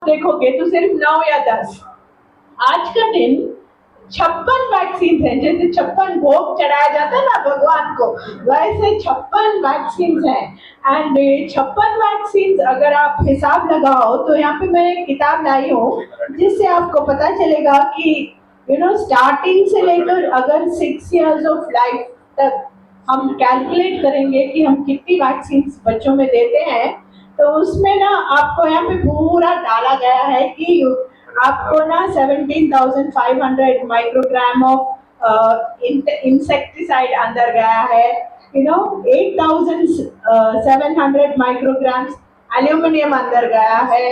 देखोगे तो सिर्फ 9 या 10। आज का दिन 56 वैक्सीन है। जैसे 56 भोग चढ़ाया जाता है ना भगवान को, वैसे 56 वैक्सीन है। एंड ये 56 वैक्सीन अगर आप हिसाब लगाओ तो यहाँ पे मैं एक किताब लाई हूँ जिससे आपको पता चलेगा कि स्टार्टिंग से लेकर अगर 6 इयर्स ऑफ लाइफ तक हम कैलकुलेट करेंगे कि हम कितनी वैक्सीन बच्चों में देते हैं, तो उसमें ना आपको यहाँ पे पूरा डाला गया है कि आपको ना 17,500 माइक्रोग्राम ऑफ इंसेक्टिसाइड अंदर गया है। 8,700 माइक्रोग्राम एल्यूमिनियम अंदर गया है।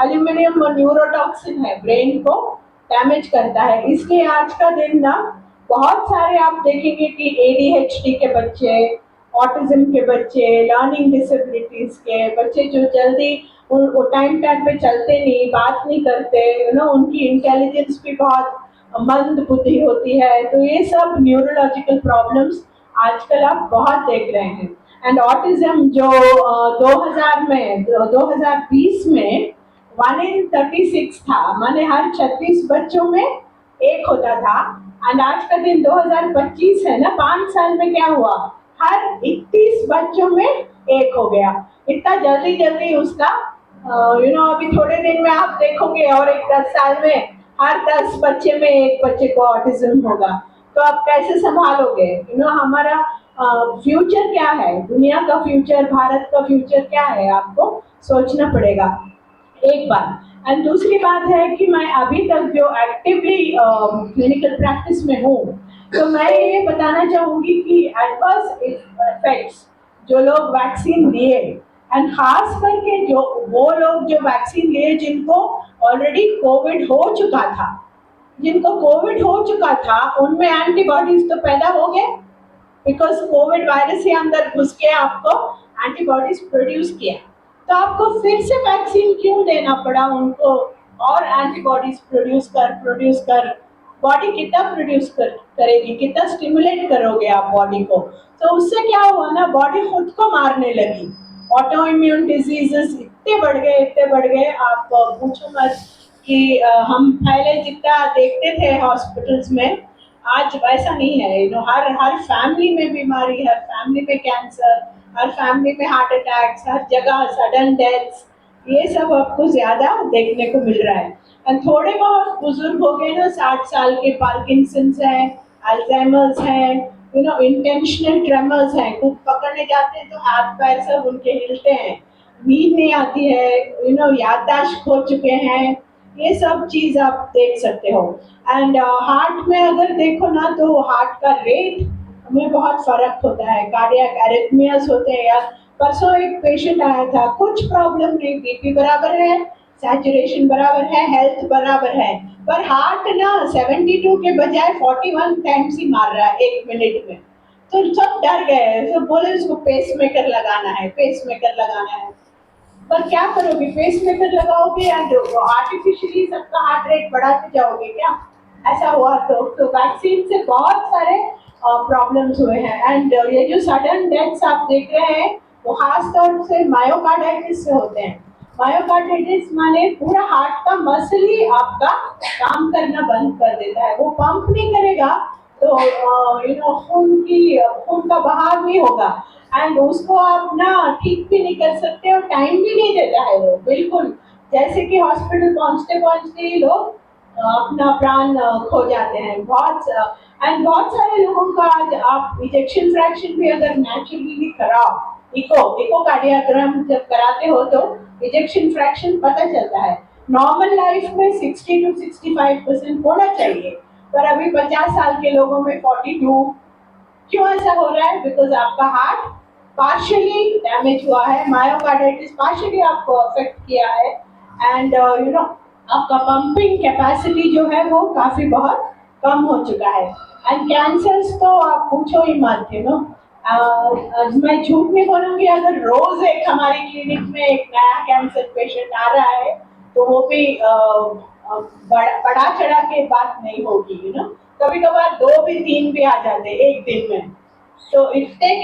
एल्यूमिनियम न्यूरोटॉक्सिन है, ब्रेन को डैमेज करता है। इसलिए आज का दिन ना बहुत सारे आप देखेंगे कि एडीएचडी के बच्चे, ऑटिज्म के बच्चे, लर्निंग डिसेबिलिटीज के बच्चे जो जल्दी वो टाइम पे चलते नहीं, बात नहीं करते, उनकी इंटेलिजेंस भी बहुत मंद बुद्धि होती है। तो ये सब न्यूरोलॉजिकल प्रॉब्लम्स आजकल आप बहुत देख रहे हैं। एंड ऑटिज्म जो 2020 में 1 in 36 था, माने हर 36 बच्चों में एक होता था। एंड आज का दिन 2025 है ना, 5 साल में क्या हुआ, हर 31 बच्चों में एक हो गया। इतना जल्दी जल्दी उसका अभी थोड़े दिन में आप देखोगे और एक 10 साल में हर 10 बच्चे में एक बच्चे को ऑटिज्म होगा। तो आप कैसे संभालोगे? हमारा फ्यूचर क्या है, दुनिया का फ्यूचर, भारत का फ्यूचर क्या है, आपको सोचना पड़ेगा एक बात। एंड दूसरी बात है कि मैं अभी तक जो एक्टिवली क्लिनिकल प्रैक्टिस में हूँ, तो मैं ये बताना चाहूंगी कि एडवर्स इफेक्ट्स जो लोग वैक्सीन लिए, एंड खास करके जो वो लोग जो वैक्सीन लिए जिनको ऑलरेडी कोविड हो चुका था, उनमें एंटीबॉडीज तो पैदा हो गए, बिकॉज कोविड वायरस के अंदर घुस के आपको एंटीबॉडीज प्रोड्यूस किया। तो आपको फिर से वैक्सीन क्यों देना पड़ा उनको? और एंटीबॉडीज प्रोड्यूस कर बॉडी कितना करेगी, कितना स्टिमुलेट करोगे आप बॉडी को? तो उससे क्या हुआ ना, बॉडी खुद को मारने लगी। ऑटो इम्यून डिजीजेस इतने बढ़ गए, आप पूछो मत कि हम पहले जितना देखते थे हॉस्पिटल्स में, आज वैसा नहीं है। हर हर फैमिली में बीमारी, हर फैमिली में कैंसर, हर फैमिली में हार्ट अटैक्स, हर जगह सडन डेथ्स, ये सब आपको ज्यादा देखने को मिल रहा है। और थोड़े बहुत बुजुर्ग हो गए ना, 60 साल के, पार्किंसंस है, अल्जाइमर्स है, इंटेंशनल ट्रेमर्स है, कुछ पकड़ने जाते हैं तो हाथ पैर सब उनके हिलते हैं, नींद नहीं आती है, याददाश्त खो चुके हैं, ये सब चीज आप देख सकते हो। एंड हार्ट में अगर देखो ना, तो हार्ट का रेट में बहुत फर्क होता है, कार्डियक एरिथमियास होते हैं। यार परसों एक पेशेंट आया था, कुछ प्रॉब्लम नहीं, बीपी बराबर है, सैचुरेशन बराबर है, हेल्थ बराबर है, पर हार्ट ना 72 के बजाय 41 टाइम्स ही मार रहा है 1 मिनट में। तो सब डर गए, सब बोले उसको पेसमेकर लगाना है, पेसमेकर लगाना है। पर क्या करोगे, पेसमेकर लगाओगे या आर्टिफिशियली सबका हार्ट रेट बढ़ाते जाओगे क्या? ऐसा हुआ तो वैक्सीन से बहुत सारे प्रॉब्लम्स हुए हैं। एंड ये जो सडन डेथ्स आप देख रहे हैं, वो खास तौर से मायोकार्डाइटिस से होते हैं। मायोकार्डाइटिस माने पूरा हार्ट का मसल ही आपका काम करना बंद कर देता है, वो पंप नहीं करेगा, तो खून का बहाव नहीं होगा। एंड उसको आप ना ठीक भी नहीं कर सकते और टाइम भी नहीं देता है वो, बिल्कुल जैसे कि हॉस्पिटल पहुंचते पहुंचते ही लोग अपना प्राण खो जाते हैं। बहुत सारे लोगों का आज आप इजेक्शन फ्रैक्शन भी अगर नेचुरली कराओ, इको कार्डियोग्राम जब कराते हो तो इजेक्शन फ्रैक्शन पता चलता है। नॉर्मल लाइफ में 60 to 65% होना चाहिए, पर अभी 50 साल के लोगों में 42। क्यों ऐसा हो रहा है? बिकॉज आपका हार्ट पार्शियली डैमेज हुआ है, मायोकार्डाइटिस पार्शियली आपको अफेक्ट किया है। एंड आपका पंपिंग कैपेसिटी जो है वो काफी बहुत कम हो चुका है। एंड कैंसर्स तो आप पूछो ही मत। मैं झूठ नहीं बोलूंगी, अगर रोज एक हमारी क्लिनिक में एक नया कैंसर पेशेंट आ रहा है तो वो भी बढ़ा चढ़ा के बात नहीं होगी। कभी कभार 2 भी 3 भी आ जाते एक दिन में। तो इतने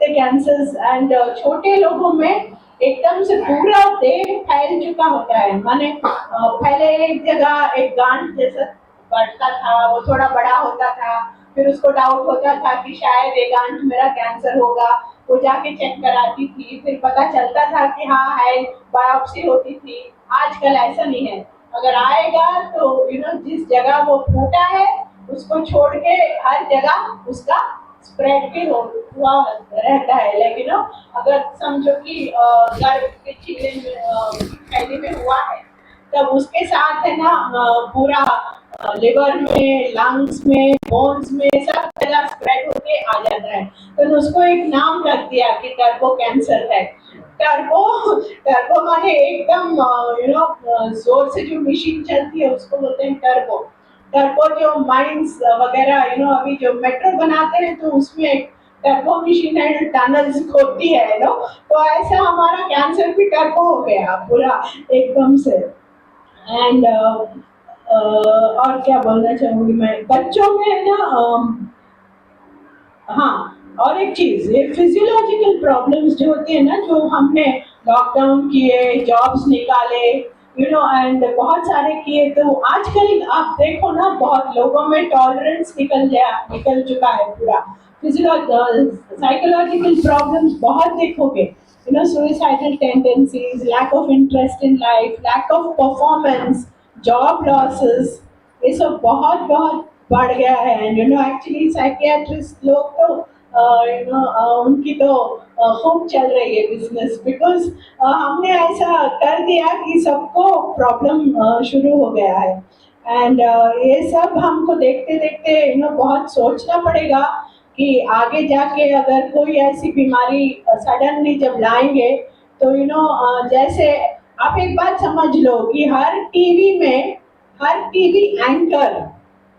कैंसर्स एंड छोटे लोगों में एकदम से पूरा देह फैल चुका होता है। माने पहले एक जगह एक गांठ जैसा बढ़ता था, वो थोड़ा बड़ा होता था, फिर उसको डाउट होता था कि शायद ये गांठ मेरा कैंसर होगा, वो जाके चेक कराती थी, फिर पता चलता था कि हाँ है, बायोप्सी होती थी। आजकल ऐसा नहीं है, अगर आएगा तो जिस जगह वो फूटा है उसको छोड़ के हर जगह उसका स्प्रेड भी हुआ रहता है। लेकिन अगर समझो कि गर्भ के चीले में थैली में हुआ है, तब उसके साथ है ना पूरा लिवर में, लंग्स में, बोन्स में सब जगह स्प्रेड होके आ जाता है। तो उसको एक नाम रख दिया कि टर्बो कैंसर है। टर्बो टर्बो माने एकदम जोर से जो मशीन चलती है उसको बोलते हैं टर्बो। टर्बो जो माइंस वगैरह अभी जो मेट्रो बनाते हैं तो उसमें टर्बो मशीन है, टनल्स खोदती है तो ऐसा हमारा कैंसर भी टर्बो हो गया पूरा एकदम से। एंड और क्या बोलना चाहूंगी मैं, बच्चों में है ना हाँ, और एक चीज, ये फिजियोलॉजिकल प्रॉब्लम्स जो होती है ना, जो हमने लॉकडाउन किए, जॉब्स निकाले, एंड बहुत सारे किए, तो आजकल आप देखो ना बहुत लोगों में टॉलरेंस निकल चुका है पूरा। साइकोलॉजिकल प्रॉब्लम्स बहुत देखोगे, suicidal tendencies, lack of interest in life, lack of performance, job losses, ये सब बहुत बहुत बढ़ गया है। एंड एक्चुअली साइकियाट्रिस्ट लोग तो उनकी तो खूब चल रही है बिजनेस, बिकॉज हमने ऐसा कर दिया कि सबको प्रॉब्लम शुरू हो गया है। एंड ये सब हमको देखते देखते बहुत सोचना पड़ेगा कि आगे जाके अगर कोई ऐसी बीमारी सडनली जब लाएंगे तो जैसे आप एक बात समझ लो कि हर टीवी एंकर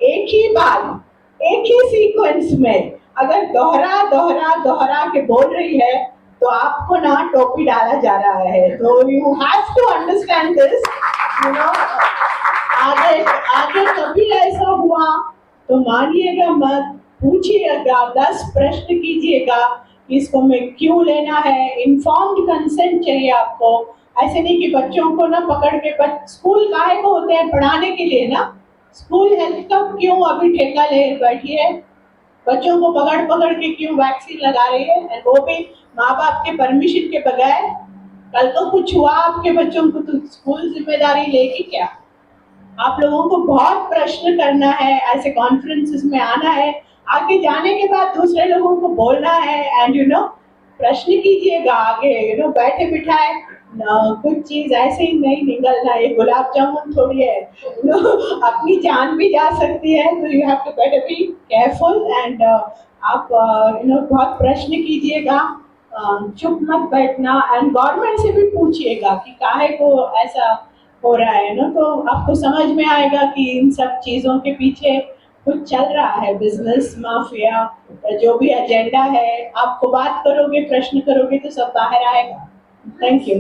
एक ही बात एक ही सीक्वेंस में अगर दोहरा दोहरा दोहरा के बोल रही है तो आपको ना टोपी डाला जा रहा है। तो you have to understand this, you know आगे आगे कभी ऐसा हुआ तो मानिएगा मत, पूछिएगा, 10 प्रश्न कीजिएगा कि इसको मैं क्यों लेना है। इन्फॉर्म्ड कंसेंट चाहिए आपको। ऐसे नहीं कि बच्चों को ना पकड़ के, स्कूल काहे को होते हैं, पढ़ाने के लिए ना। स्कूल हेल्थ का क्यों अभी ठेका ले बैठी है, बच्चों को पकड़ पकड़ के क्यों वैक्सीन लगा रही है, and वो भी माँ बाप के परमिशन के बगैर। कल को कुछ हुआ आपके बच्चों को तो स्कूल जिम्मेदारी लेगी क्या? आप लोगों को बहुत प्रश्न करना है, ऐसे कॉन्फ्रेंसेस में आना है, आगे जाने के बाद दूसरे लोगों को बोलना है, एंड प्रश्न कीजिएगा आगे, बैठे बिठाए कुछ चीज ऐसे ही नहीं निकलना। ये गुलाब जामुन थोड़ी है, अपनी जान भी जा सकती है। तो you have to better be careful, and आप बहुत प्रश्न कीजिएगा, चुप मत बैठना, एंड गवर्नमेंट से भी पूछिएगा कि काहे को ऐसा हो रहा है ना, तो आपको समझ में आएगा कि इन सब चीजों के पीछे कुछ चल रहा है, बिजनेस माफिया, जो भी एजेंडा है। आपको बात करोगे, प्रश्न करोगे तो सब बाहर आएगा। Thank you.